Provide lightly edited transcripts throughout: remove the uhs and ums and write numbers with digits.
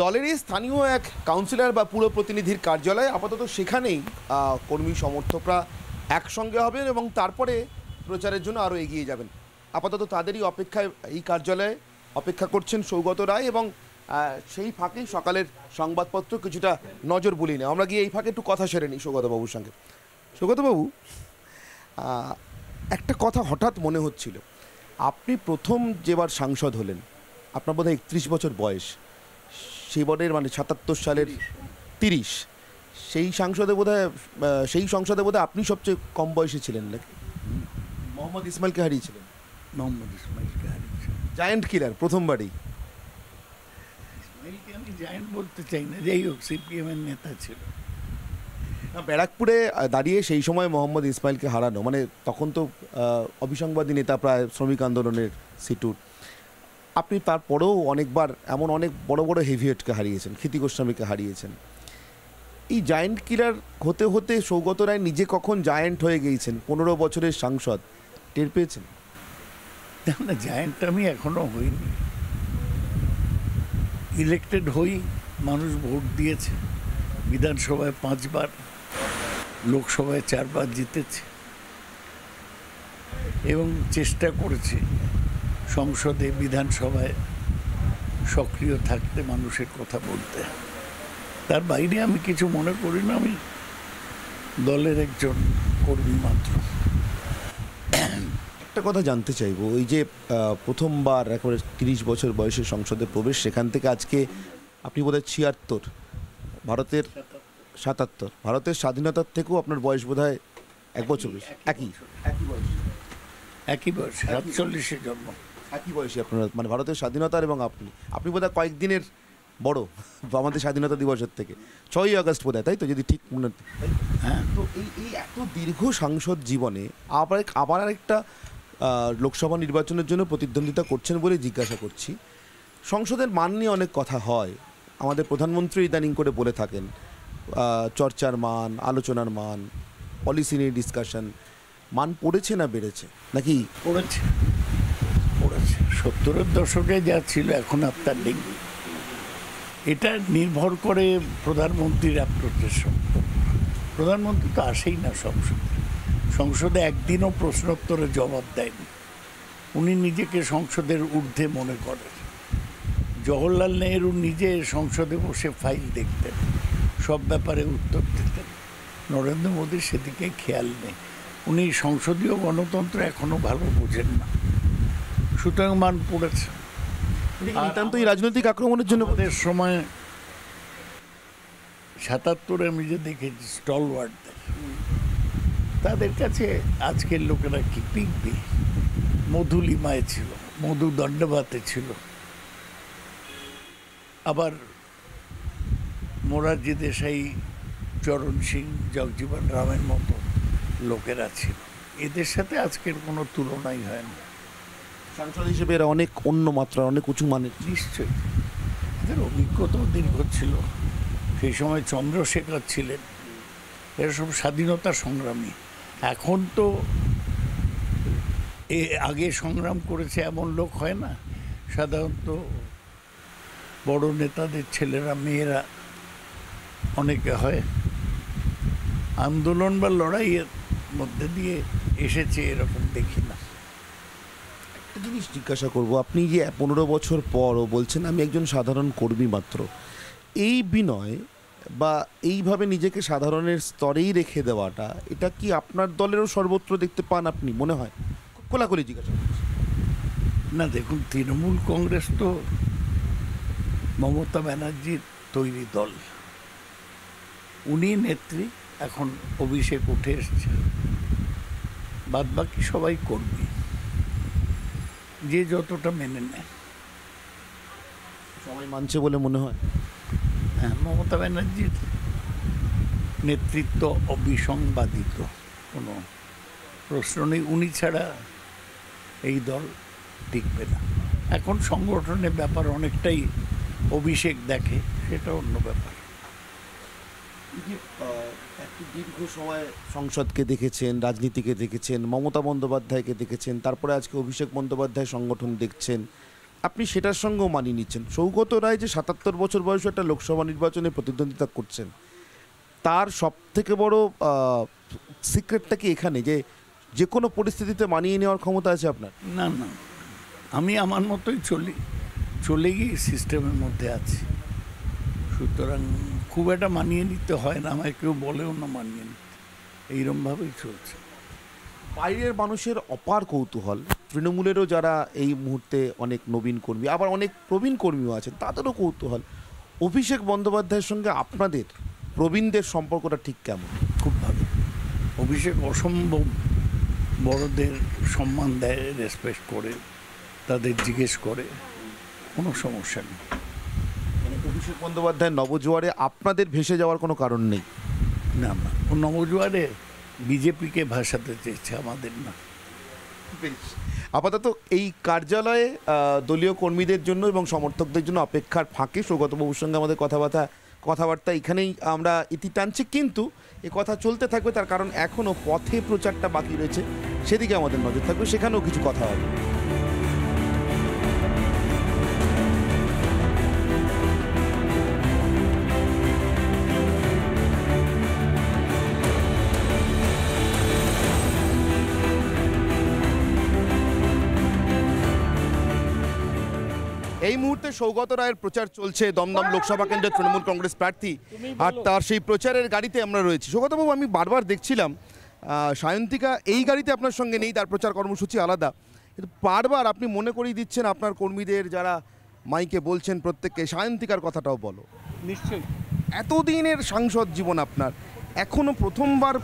দলেরই স্থানীয় এক কাউন্সিলর বা পুর প্রতিনিধির কার্যালয়, আপাতত সেখানেই কর্মী সমর্থকরা একসঙ্গে হবেন এবং তারপরে প্রচারের জন্য আরও এগিয়ে যাবেন। আপাতত তাদেরই অপেক্ষায় এই কার্যালয়ে অপেক্ষা করছেন সৌগত রায় এবং সেই ফাঁকেই সকালের সংবাদপত্র কিছুটা নজর বুলিয়ে নেয়। আমরা গিয়ে এই ফাঁকে একটু কথা সেরে নিই সৌগতবাবুর সঙ্গে। সৌগতবাবু, একটা কথা হঠাৎ মনে হচ্ছিল, আপনি প্রথম যেবার সাংসদ হলেন, আপনার বোধহয় 31 বছর বয়স, সেবারের মানে 77 সালের 30, সেই সংসদে বোধহয় আপনি সবচেয়ে কম বয়সে ছিলেন নাকি? মোহাম্মদ ইসমাইলকে হারিয়েছিলেন। মোহাম্মদ ইসমাইলকে হারিয়েছিলেন, জায়ান্ট কিলার প্রথমবারই। ইসমাইলকে আমি জায়ান্ট বলতে চাই না, যাই হোক সিপিএমের নেতা ছিল। ব্যারাকপুরে দাঁড়িয়ে সেই সময় মোহাম্মদ ইসমাইলকে হারানো, মানে তখন তো অবিসংবাদী নেতা প্রায় শ্রমিক আন্দোলনের সিটুর, আপনি তারপরেও অনেকবার এমন অনেক বড় বড় হেভিওয়েটকে হারিয়েছেন, ক্ষিতি গোস্বামীকে হারিয়েছেন। এই জায়ান্ট কিলার হতে হতে সৌগত রায় নিজে কখন জায়ান্ট হয়ে গিয়েছেন, 15 বছরের সাংসদ, টের পেয়েছেন? না, জায়ান্ট আমি এখনো হইনি। ইলেক্টেড হই, মানুষ ভোট দিয়েছে, বিধানসভায় 5 বার, লোকসভায় 4 বার জিতেছে এবং চেষ্টা করেছি সংসদে বিধানসভায় সক্রিয় থাকতে, মানুষের কথা বলতে। তার বাইরে আমি কিছু মনে করি না, আমি দলের একজন কর্মী মাত্র। একটা কথা জানতে চাইবো, ওই যে প্রথমবার একেবারে 30 বছর বয়সে সংসদে প্রবেশ, সেখান থেকে আজকে আপনি বোধহয় 76, ভারতের 77, ভারতের স্বাধীনতার থেকেও আপনার বয়স বোধহয় 1 বছর বেশি। একই বয়স 47-এ জন্ম, একই বয়সী আপনারা, মানে ভারতের স্বাধীনতার, এবং আপনি বোধহয় কয়েকদিনের বড় আমাদের স্বাধীনতা দিবসের থেকে, 6ই আগস্ট বোধহয়, তাই তো, যদি ঠিক মনে। হ্যাঁ। তো এই এত দীর্ঘ সাংসদ জীবনে আবার আরেকটা লোকসভা নির্বাচনের জন্য প্রতিদ্বন্দ্বিতা করছেন বলে জিজ্ঞাসা করছি। সংসদের মান নিয়ে অনেক কথা হয়, আমাদের প্রধানমন্ত্রী ইদানিং করে বলে থাকেন, চর্চার মান, আলোচনার মান, পলিসি নিয়ে ডিসকাশন, মান পড়েছে না বেড়েছে নাকি? পড়েছে। 70-এর দশকে যা ছিল এখন আর তা নেই। এটা নির্ভর করে প্রধানমন্ত্রীর অ্যাপ্রোচের সঙ্গে। প্রধানমন্ত্রী তো আসেই না সংসদে একদিনও প্রশ্নোত্তরে জবাব দেয়নি। উনি নিজেকে সংসদের ঊর্ধ্বে মনে করেন। জওহরলাল নেহরু নিজে সংসদে বসে ফাইল দেখতেন, সব ব্যাপারে উত্তর দিতেন। নরেন্দ্র মোদীর সেদিকে খেয়াল নেই। উনি সংসদীয় গণতন্ত্র এখনো ভালো বোঝেন না, সুতরাং মান পড়েছে। নিতান্ত এই রাজনৈতিক আক্রমণের জন্য আমাদের সময় 77-এ আমি যে দেখেছি স্টলওয়ার্ডদের, তাদের কাছে আজকের লোকেরা কি পিকবি। মধু লিমায় ছিল, মধু দণ্ডবাতে ছিল, আবার মোরারজি দেশাই, চরণ সিং, জগজীবন রামের মতো লোকেরা ছিল। এদের সাথে আজকের কোনো তুলনাই হয় না। সাংসদ হিসেবে এরা অনেক অন্য মাত্রা, অনেক উঁচু মানের। নিশ্চয়ই এদের অভিজ্ঞতাও দীর্ঘ ছিল। সেই সময় চন্দ্রশেখর ছিলেন, এরা সব স্বাধীনতা সংগ্রামী। এখন তো আগে সংগ্রাম করেছে এমন লোক হয় না, সাধারণত বড় নেতাদের ছেলেরা, মেয়েরা অনেকে হয়। আন্দোলন বা লড়াইয়ের মধ্যে দিয়ে এসেছে এরকম দেখি না। একটা জিনিস জিজ্ঞাসা করব, আপনি যে 15 বছর পরও বলছেন আমি একজন সাধারণ কর্মী মাত্র, এই বিনয় বা এইভাবে নিজেকে সাধারণের স্তরেই রেখে দেওয়াটা, এটা কি আপনার দলেরও সর্বত্র দেখতে পান আপনি, মনে হয়? খোলাখুলি জিজ্ঞাসা করছি। না, দেখুন, তৃণমূল কংগ্রেস তো মমতা ব্যানার্জির তৈরি দল, উনি নেত্রী। এখন অভিষেক উঠে এসছে, বাদবাকি সবাই কর্মী, যে যতটা মেনে নেয়। সবাই মানছে বলে মনে হয়? হ্যাঁ, মমতা ব্যানার্জির নেতৃত্ব অবিসংবাদিত, কোনো প্রশ্ন নেই। উনি ছাড়া এই দল টিকবে না। এখন সংগঠনের ব্যাপার অনেকটাই অভিষেক দেখে, সেটা অন্য ব্যাপার। একটি দীর্ঘ সময় সংসদকে দেখেছেন, রাজনীতিকে দেখেছেন, মমতা বন্দ্যোপাধ্যায়কে দেখেছেন, তারপরে আজকে অভিষেক বন্দ্যোপাধ্যায় সংগঠন দেখছেন, আপনি সেটার সঙ্গেও মানিয়ে নিচ্ছেন। সৌগত রায় যে ৭৭ বছর বয়সে একটা লোকসভা নির্বাচনে প্রতিদ্বন্দ্বিতা করছেন, তার সব থেকে বড় সিক্রেটটা কি এখানে যে কোনো পরিস্থিতিতে মানিয়ে নেওয়ার ক্ষমতা আছে আপনার? না না, আমি আমার মতোই চলে গিয়ে সিস্টেমের মধ্যে আছি, সুতরাং খুব একটা মানিয়ে নিতে হয় না, আমায় কেউ বলেও না মানিয়ে নিতে, এইরকমভাবেই চলছে। বাইরের মানুষের অপার কৌতূহল, তৃণমূলেরও যারা এই মুহূর্তে অনেক নবীন কর্মী, আবার অনেক প্রবীণ কর্মীও আছেন, তাদেরও কৌতূহল অভিষেক বন্দ্যোপাধ্যায়ের সঙ্গে আপনাদের প্রবীণদের সম্পর্কটা ঠিক কেমন? খুব ভালো। অভিষেক অসম্ভব বড়দের সম্মান দেয়, রেসপেক্ট করে, তাদের জিজ্ঞেস করে, কোনো সমস্যা নেই। মানে অভিষেক বন্দ্যোপাধ্যায় নবজোয়ারে আপনাদের ভেসে যাওয়ার কোনো কারণ নেই? না না, ও নবজোয়ারে বিজেপিকে ভাসাতে চেয়েছে, আমাদের না। আপাতত এই কার্যালয়ে দলীয় কর্মীদের জন্য এবং সমর্থকদের জন্য অপেক্ষার ফাঁকে সৌগতবাবুর সঙ্গে আমাদের কথাবার্তা এখানেই আমরা ইতি টানছি, কিন্তু এ কথা চলতে থাকবে, তার কারণ এখনও পথে প্রচারটা বাকি রয়েছে, সেদিকে আমাদের নজর থাকবে, সেখানেও কিছু কথা হবে। এই মুহূর্তে সৌগত রায়ের প্রচার চলছে দমদম লোকসভা কেন্দ্রের তৃণমূল কংগ্রেস প্রার্থী, আর তার সেই প্রচারের গাড়িতে আমরা রয়েছি। সৌগতবাবু, আমি বারবার দেখছিলাম সায়ন্তিকা এই গাড়িতে আপনার সঙ্গে নেই, তার প্রচার কর্মসূচি আলাদা, কিন্তু বারবার আপনি মনে করিয়ে দিচ্ছেন আপনার কর্মীদের, যারা মাইকে বলছেন প্রত্যেককে সায়ন্তিকার কথাটাও বলো। নিশ্চয়ই। এতদিনের সাংসদ জীবন আপনার, এখনো প্রথমবার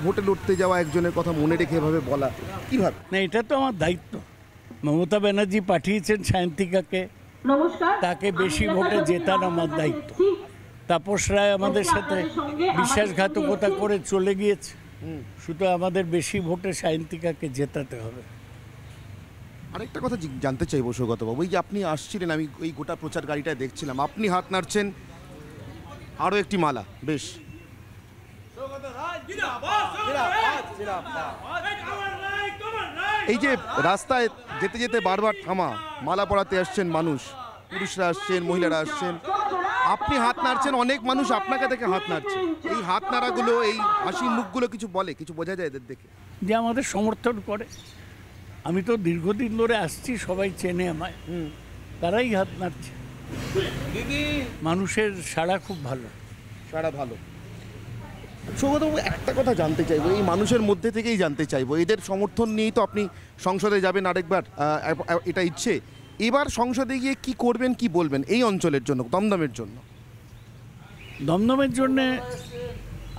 ভোটে লড়তে যাওয়া একজনের কথা মনে রেখে এভাবে বলা, কীভাবে? না, এটা তো আমার দায়িত্ব। মমতা ব্যানার্জি পাঠিয়েছেন সায়ন্তিকাকে, তাকে বেশি ভোটে জেতান আমার দায়িত্ব। তাপস রায় আমাদের সাথে বিশ্বাসঘাতকতা করে চলে গিয়েছে, শুধু আমাদের বেশি ভোটে সায়ন্তিকাকে জেতাতে হবে। আরেকটা কথা জানতে চাইবো সৌগতবাবু, এই যে আপনি আসছিলেন, আমি এই গোটা প্রচার গাড়িটায় দেখছিলাম, আপনি হাত নাড়ছেন, আরও একটি মালা, বেশ এই যে রাস্তায় যেতে যেতে বারবার থামা, মালা পরাতে আসছেন মানুষ, পুরুষরা আসছেন, মহিলারা আসছেন, আপনি হাত নাড়ছেন, অনেক মানুষ আপনাকে দেখে হাত নাড়ছে, এই হাত নাড়াগুলো, এই হাসি মুখগুলো কিছু বলে, কিছু বোঝা যায় এদের দেখে? যে আমাদের সমর্থন করে, আমি তো দীর্ঘদিন ধরে আসছি, সবাই চেনে আমায়, তারাই হাত নাড়ছে। মানুষের সাড়া খুব ভালো। সাড়া ভালো। সৌগতবাবু, একটা কথা জানতে চাইবো, এই মানুষের মধ্যে থেকেই জানতে চাইবো, এদের সমর্থন নিয়েই তো আপনি সংসদে যাবেন আরেকবার, এটা ইচ্ছে, এবার সংসদে গিয়ে কি করবেন, কি বলবেন এই অঞ্চলের জন্য, দমদমের জন্য? দমদমের জন্যে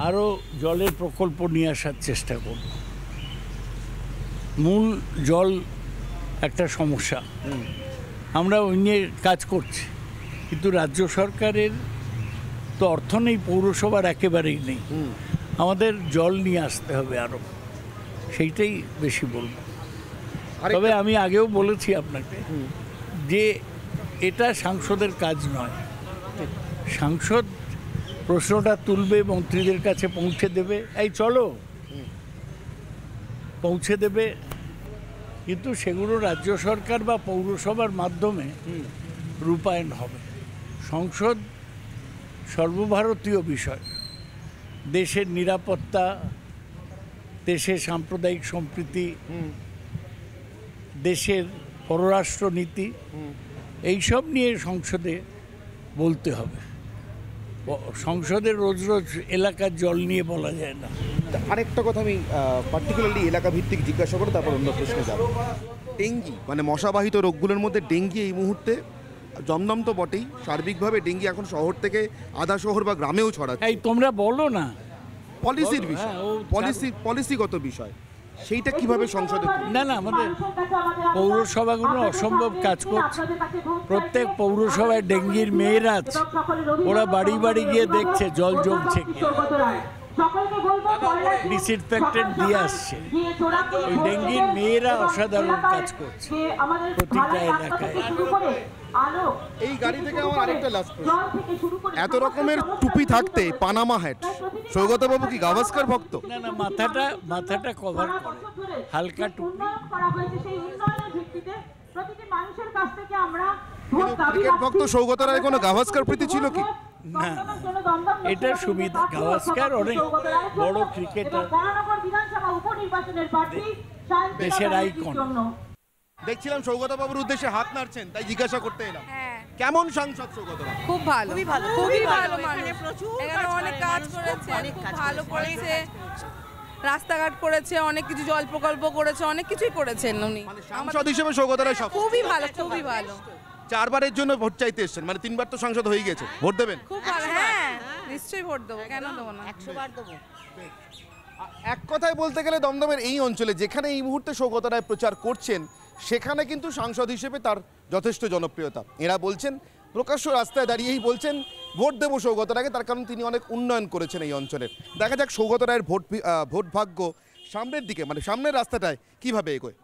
আরও জলের প্রকল্প নিয়ে আসার চেষ্টা করব। মূল জল একটা সমস্যা, আমরা ওই নিয়ে কাজ করছি, কিন্তু রাজ্য সরকারের তো অর্থ নেই, পৌরসভার একেবারেই নেই, আমাদের জল নিয়ে আসতে হবে আরও, সেইটাই বেশি বলবো। তবে আমি আগেও বলেছি আপনাকে যে এটা সাংসদের কাজ নয়, সাংসদ প্রশ্নটা তুলবে, মন্ত্রীদের কাছে পৌঁছে দেবে, এই চলো পৌঁছে দেবে, কিন্তু সেগুলো রাজ্য সরকার বা পৌরসভার মাধ্যমে রূপায়ণ হবে। সংসদ সর্বভারতীয় বিষয়, দেশের নিরাপত্তা, দেশের সাম্প্রদায়িক সম্প্রীতি, দেশের পররাষ্ট্রনীতি, এইসব নিয়ে সংসদে বলতে হবে। সংসদে রোজ রোজ এলাকার জল নিয়ে বলা যায় না। আরেকটা কথা আমি পার্টিকুলারলি এলাকা ভিত্তিক জিজ্ঞাসা করে তারপর অন্য প্রশ্নে যাব। ডেঙ্গি, মানে মশাবাহিত রোগগুলোর মধ্যে ডেঙ্গি এই মুহূর্তে, দমদম তো বটেই, সার্বিকভাবে ডেঙ্গি এখন শহর থেকে আধা শহর বা গ্রামেও ছড়াচ্ছে। এই তোমরা বলো না, পলিসির বিষয়, পলিসিগত বিষয়, সেইটা কিভাবে সংসদে? না না, আমাদের পৌরসভাগুলো অসম্ভব কাজ করছে। প্রত্যেক পৌরসভায় ডেঙ্গির মেয়েরা আছে, ওরা বাড়ি বাড়ি গিয়ে দেখছে জল জমছে কি, ডিসইনফেক্টেন্ট দিয়ে আসছে। ওই ডেঙ্গির মেয়েরা অসাধারণ কাজ করছে প্রতিটা এলাকায়। এই গাড়ি থেকে আমার আরেকটা লাস্ট প্রশ্ন, এত রকমের টুপি থাকতে পানামা হ্যাট, সৌগতবাবু কি গাভাস্কার ভক্ত? না না, মাথাটা কভার করে হালকা টুপি। প্রতিটি মানুষের কাছ থেকে আমরা ক্রিকেট ভক্ত সৌগত রায় কোনো গাভাস্কার প্রীতি ছিল কি? না, এটা সুবিধা। গাভাস্কার অনেক বড় ক্রিকেটার, দেশের আইকন। দেখছিলাম সৌগত বাবুর উদ্দেশ্যে হাত নাড়ছেন, তাই জিজ্ঞাসা করতে এলাম কেমন সাংসদ সৌগত রায়? খুব ভালো, খুবই ভালো, খুবই ভালো মানুষ। এখানে অনেক কাজ করেছে, খুব ভালো করেছে, রাস্তাঘাট করেছে, অনেক কিছু জল প্রকল্প করেছে, অনেক কিছুই করেছেন উনি। সাংসদ হিসেবে সৌগত রায় সব খুবই ভালো, খুবই ভালো, 4 বারের জন্য ভোট চাইতে এসেছেন, মানে 3 বার তো সাংসদ হয়ে গেছে, ভোট দেবেন? খুব ভালো। হ্যাঁ, নিশ্চয়ই ভোট দেবো, কেন দেবো না, 100 বার দেবো। এক কথায় বলতে গেলে দমদমের এই অঞ্চলে যেখানে এই মুহূর্তে সৌগত রায় প্রচার করছেন, সেখানে কিন্তু সাংসদ হিসেবে তার যথেষ্ট জনপ্রিয়তা। এরা বলছেন, প্রকাশ্য রাস্তায় দাঁড়িয়েই বলছেন ভোট দেবো সৌগত রায়কে, তার কারণ তিনি অনেক উন্নয়ন করেছেন এই অঞ্চলের। দেখা যাক সৌগত রায়ের ভোট ভাগ্য সামনের দিকে, মানে সামনের রাস্তাটায় কিভাবে এগোয়।